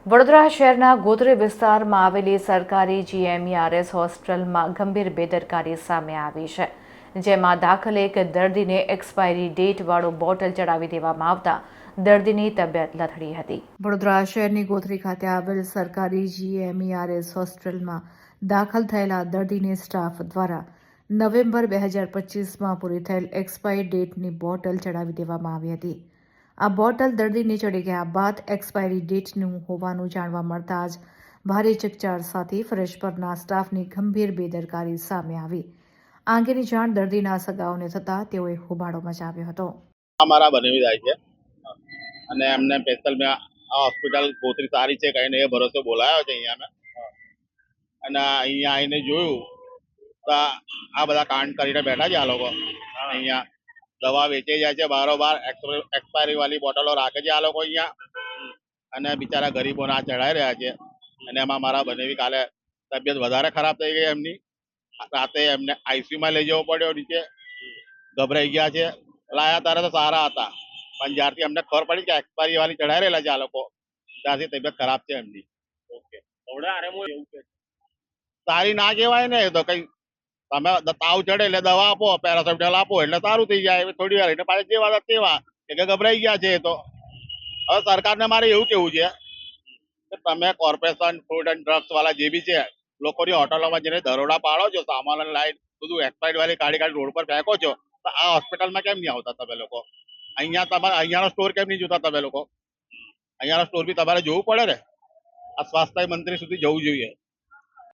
વડોદરા શહેરના ગોત્રી વિસ્તારમાં આવેલી સરકારી GMERS હોસ્પિટલમાં ગંભીર બેદરકારી સામે આવી છે, જેમાં દાખલ એક દર્દીને એક્સપાયરી ડેટવાળો બોટલ ચડાવી દેવામાં આવતા દર્દીની તબિયત લથડી હતી। વડોદરા શહેરની ગોત્રી ખાતે આવેલ સરકારી GMERS હોસ્પિટલમાં દાખલ થયેલા દર્દીને સ્ટાફ દ્વારા નવેમ્બર 2025માં પૂરી થયેલ એક્સપાયરી ડેટની બોટલ ચડાવી દેવામાં આવી હતી। આ બોટલ દર્દીને ચડી ગયા બાદ એક્સપાયરી ડેટનું હોવાનું જાણવા મળતા જ ભારે ચકચાર સાથે ફરજ પરના સ્ટાફની ગંભીર બેદરકારી સામે આવી। આ અંગેની જાણ દર્દીના સગાઓને થતાં તેઓએ હોબાળો મચાવ્યો હતો। અમારા બનેવી જાય છે અને એમને સ્પેશિયલ મેં આ હોસ્પિટલ ગોત્રી સારી છે કહીને એ ભરોસે બોલાવ્યો છે અહીંયા મેં, અને અહીંયા આવીને જોયું તો આ બધા કાંડ કરીને બેઠા છે। આ લોકો અહીંયા દવા વેચી જાય છે, બારોબાર એક્સપાયરી વાળી બોટલો રાખે છે આ લોકો અહીંયા, અને બિચારા ગરીબોને આ ચડાવી રહ્યા છે। અને એમાં મારા બનેવી કાલે તબિયત વધારે ખરાબ થઈ ગઈ એમની, રાતે એમને ICUમાં લઈ જવો પડ્યો, નીચે ગભરાઈ ગયા છે। લાયા ત્યારે તો સારા હતા, પણ જ્યારથી અમને ખબર પડી કે એક્સપાયરી વાળી ચડાવી રહેલા છે આ લોકો, ત્યારથી તબિયત ખરાબ છે એમની। સારી ના કહેવાય ને, તો કઈ તમે તાવ ચડે એટલે દવા આપો, પેરાસિટામોલ આપો એટલે સારું થઈ જાય, થોડી વાર એટલે પાછી જેવા તેવા કે ગભરાઈ ગયા છે। તો હવે સરકારને મારે એવું કેવું છે કે તમે કોર્પોરેશન ફૂડ એન્ડ ડ્રગ્સ વાળા જે બી છે, લોકોની હોટલોમાં જઈને દરોડા પાડો છો, સામાન લાઈન બધું એક્સપાયરી વાળી કાઢી રોડ પર ફેંકો છો, તો આ હોસ્પિટલમાં કેમ નહીં આવતા તમે લોકો? અહીંયા તમારે અહીંયાનો સ્ટોર કેમ નહીં જોતા તમે લોકો? અહીંયાનો સ્ટોર બી તમારે જોવું પડે ને, આ સ્વાસ્થ્ય મંત્રી સુધી જવું જોઈએ।